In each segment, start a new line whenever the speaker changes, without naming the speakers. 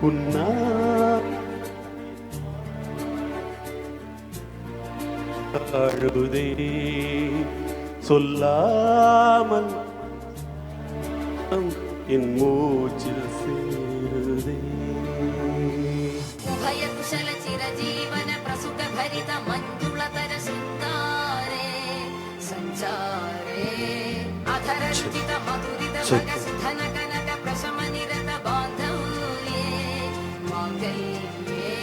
உன்னா அழுதே சொல்லாமல் என் மூச்சில் சேருதே.
உபயகுஷல சிரஜீவன பிரசுக பரித மஞ்சுளதர சிந்தாரே சஞ்சாரே அதரஞ்சித மதுரித பகசுதன கனக பிரசம நிரத பாந்தவ்யே மாங்கல்யே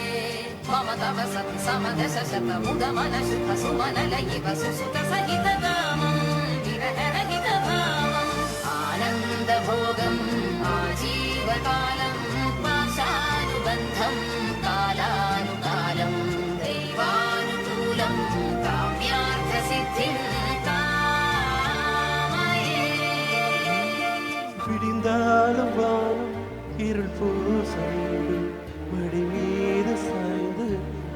மம தவ சத் சமதச சத முத மனசுத சுமனலயிவ சுசுத சகித காமம் விரஹரஹித பாவம் ஆனந்த போகம் ஆஜீவகாலம் பாஷானுபந்தம் காலானுகாலம் தெய்வானுகூலம் காம்யார்த்த சித்திம் காமயே.
விடிந்தாலும் வானம் இருள் பூச வேண்டும், மடி மீது சாய்ந்து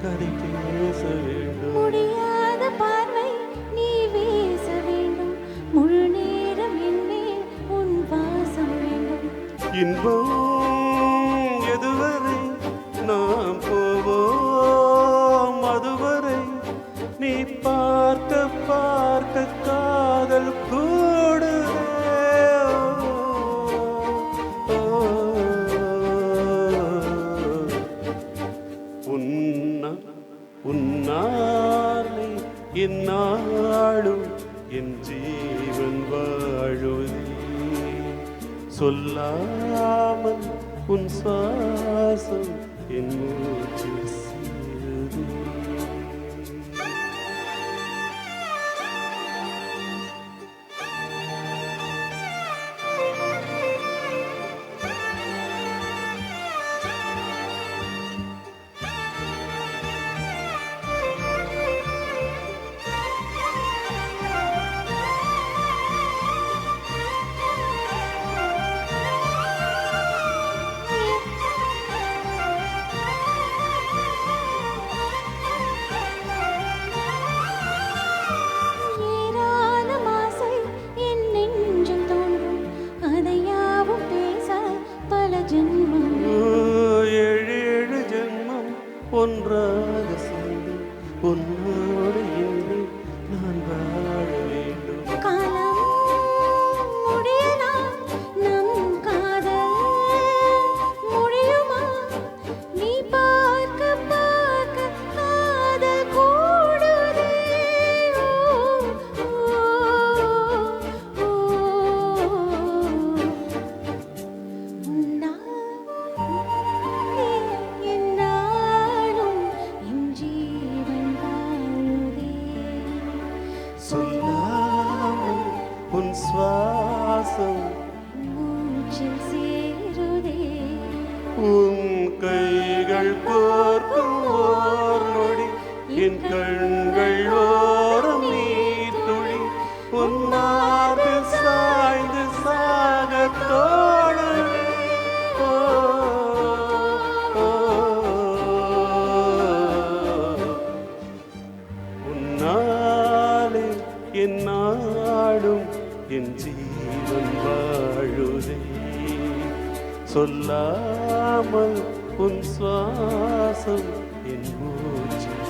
கதை பேச வேண்டும்.
முடியாத பார்வை நீ வீச வேண்டும், முழு நேரம் என்மேல் உன் வாசம் வேண்டும்.
இன்பம் எதுவரை நாம் போவோம், அதுவரை நீ பார்க்க பார்க்க காதல் கூடுதே. உன்னாலே என்னாலும் என் ஜீவன் வாழுதே, சொல்லாமல் உன் சுவாசம் என் மூச்சில் சேருதே.
ஏராளம் ஆசை என் நெஞ்சில் தோன்றும், அதை யாவும் பேச பல ஜென்மம்.
ஏழு ஏழு ஜென்மம் ஒன்றாக சேர்ந்து உன்னோடு இன்று நான் வாழ வேண்டும்.
காலம் முடியலாம், நம் காதல் முடியுமா? நீ பார்க்க பார்க்க காதல் கூடுதே. என்னாலும் என் ஜீவன் வாழுதே,
சொல்லாமல் உன் சுவாசம்
மூச்சில் சேருதே.
உன் கைகள் கோர்க்கும் ஓர் நொடி, என் கண்கள் ஓரம் நீர் துளி, உன்னார்ந்து சாய்ந்து சாக தோழனே. ஓ, ஓ, உன்னாலே என்னாடும் என் ஜீவன் வாழுதே, சொல்லாமல் உன் சுவாசம் என் மூச்சில்